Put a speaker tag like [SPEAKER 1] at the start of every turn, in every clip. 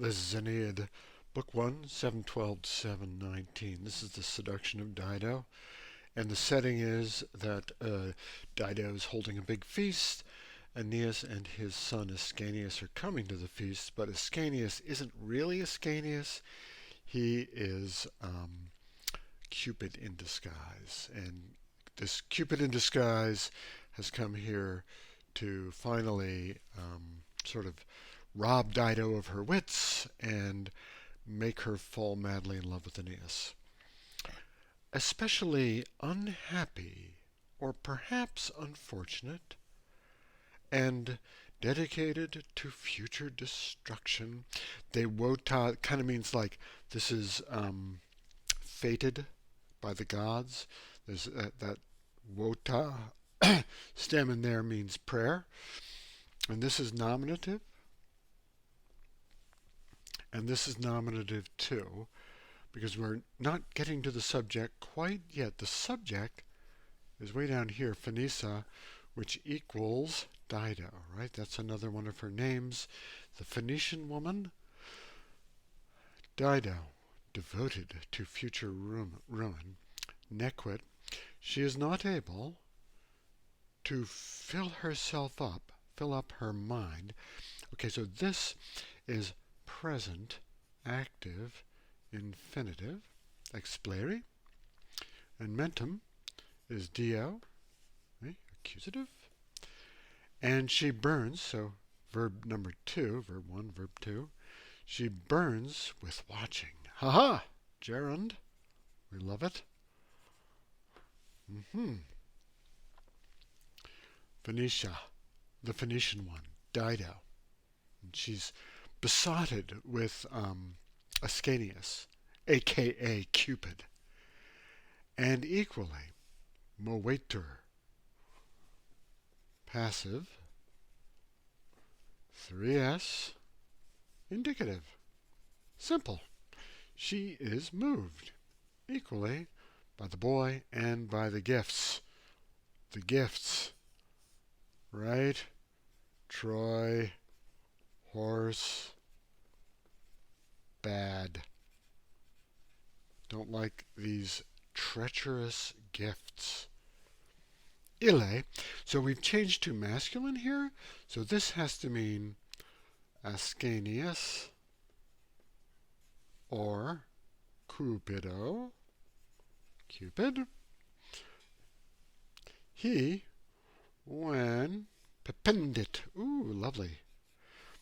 [SPEAKER 1] This is Aeneid, Book 1, 712 to 719. This is the seduction of Dido. And the setting is that Dido is holding a big feast. Aeneas and his son Ascanius are coming to the feast, but Ascanius isn't really Ascanius. He is Cupid in disguise. And this Cupid in disguise has come here to finally sort of rob Dido of her wits and make her fall madly in love with Aeneas. Especially unhappy, or perhaps unfortunate, and dedicated to future destruction. Devota kind of means like this is fated by the gods. There's that wota stem in there means prayer, and this is nominative, and this is nominative too, because we're not getting to the subject quite yet. The subject is way down here, Phoenicia, which equals Dido, right? That's another one of her names. The Phoenician woman, Dido, devoted to future ruin, nequit, she is not able to fill up her mind. Okay, so this is present, active, infinitive, explere, and mentum is dio, right? Accusative, and she burns, so verb number 2, verb 1, verb 2, she burns with watching. Ha-ha! Gerund, we love it. Phoenicia, the Phoenician one, Dido. And she's besotted with Ascanius, aka Cupid. And equally, movetur, passive, 3s, indicative. Simple. She is moved equally by the boy and by the gifts. The gifts, right? Troy, horse, bad. Don't like these treacherous gifts. Ille. So we've changed to masculine here. So this has to mean Ascanius or Cupido. Cupid. He, when pependit. Ooh, lovely.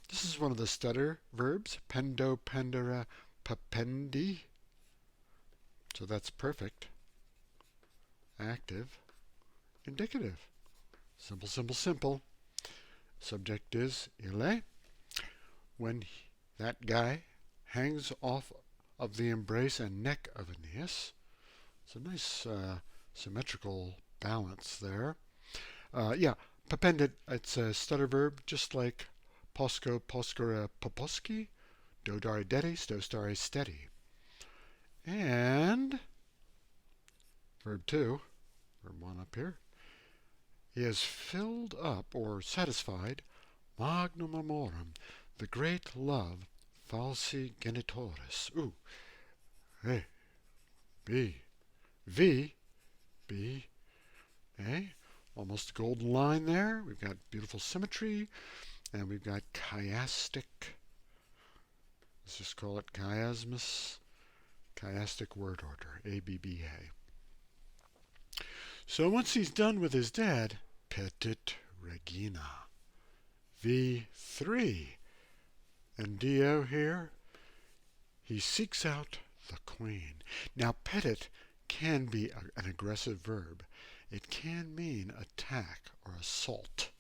[SPEAKER 1] This is one of the stutter verbs. Pendo, pendere, pependi. So that's perfect. Active. Indicative. Simple, simple, simple. Subject is ille. When that guy hangs off of the embrace and neck of Aeneas. It's a nice symmetrical balance there. Yeah, pependit, it's a stutter verb, just like posko, poskora, poposki, dodare dedis, dostare steady. And verb 2, verb 1 up here, he has filled up or satisfied magnum amorem, the great love, falsi genitoris. Ooh, hey, B, V, B, A. Almost a golden line there. We've got beautiful symmetry, and we've got chiastic. Let's just call it chiasmus. Chiastic word order, ABBA. So once he's done with his dad, petit regina, V3. And Dio here, he seeks out the queen. Now, petit can be an aggressive verb. It can mean attack or assault.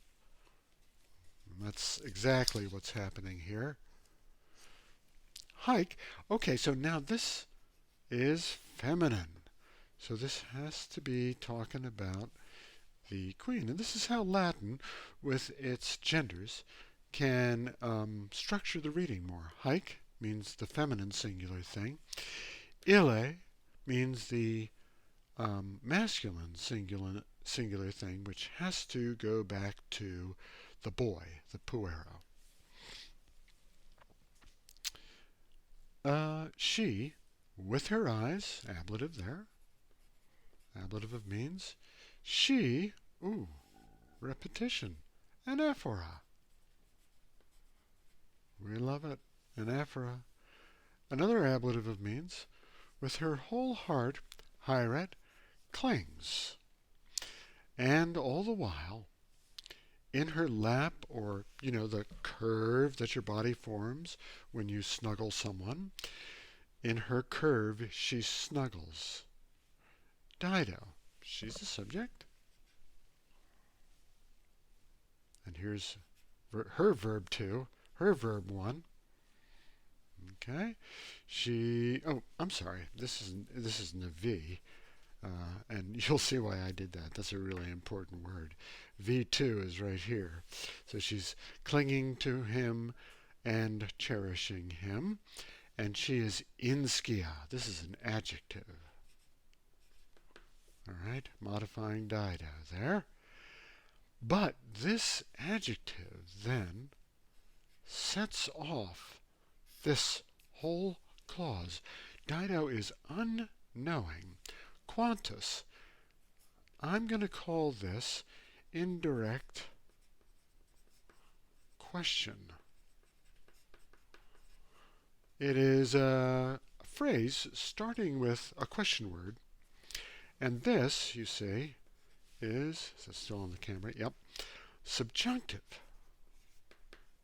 [SPEAKER 1] And that's exactly what's happening here. Hike. Okay, so now this is feminine. So this has to be talking about the queen. And this is how Latin, with its genders, can structure the reading more. Hike means the feminine singular thing. Ille means the masculine singular thing, which has to go back to the boy, the puero. She, with her eyes, ablative there, ablative of means, she, ooh, repetition, anaphora. We love it, anaphora. Another ablative of means, with her whole heart, hiret, clings. And all the while, in her lap, or, the curve that your body forms when you snuggle someone, in her curve she snuggles. Dido, she's the subject. And here's her verb 2, her verb 1. Okay, oh, I'm sorry. This is Navi, and you'll see why I did that. That's a really important word. V2 is right here. So she's clinging to him and cherishing him, and she is inskia. This is an adjective. All right, modifying Dido there. But this adjective then sets off this whole clause. Dido is unknowing. Quantus. I'm going to call this indirect question. It is a phrase starting with a question word. And this, you see, is it still on the camera? Yep. Subjunctive.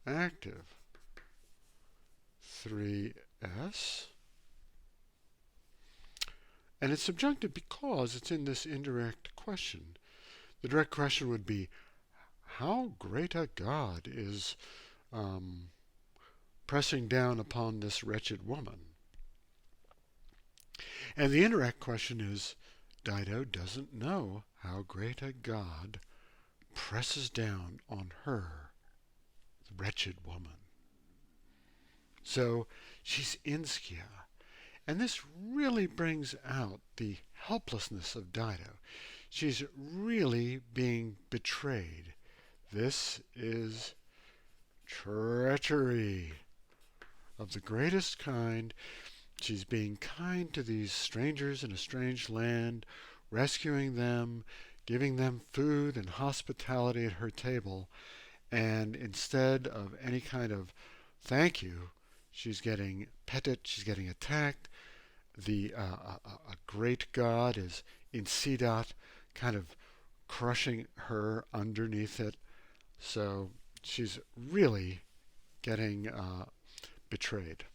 [SPEAKER 1] Active. 3S. And it's subjunctive because it's in this indirect question. The direct question would be, how great a God is pressing down upon this wretched woman? And the indirect question is, Dido doesn't know how great a God presses down on her, the wretched woman. So she's inskia. And this really brings out the helplessness of Dido. She's really being betrayed. This is treachery of the greatest kind. She's being kind to these strangers in a strange land, rescuing them, giving them food and hospitality at her table, and instead of any kind of thank you, she's getting petted, she's getting attacked. A great god is insidat, kind of crushing her underneath it. So she's really getting betrayed.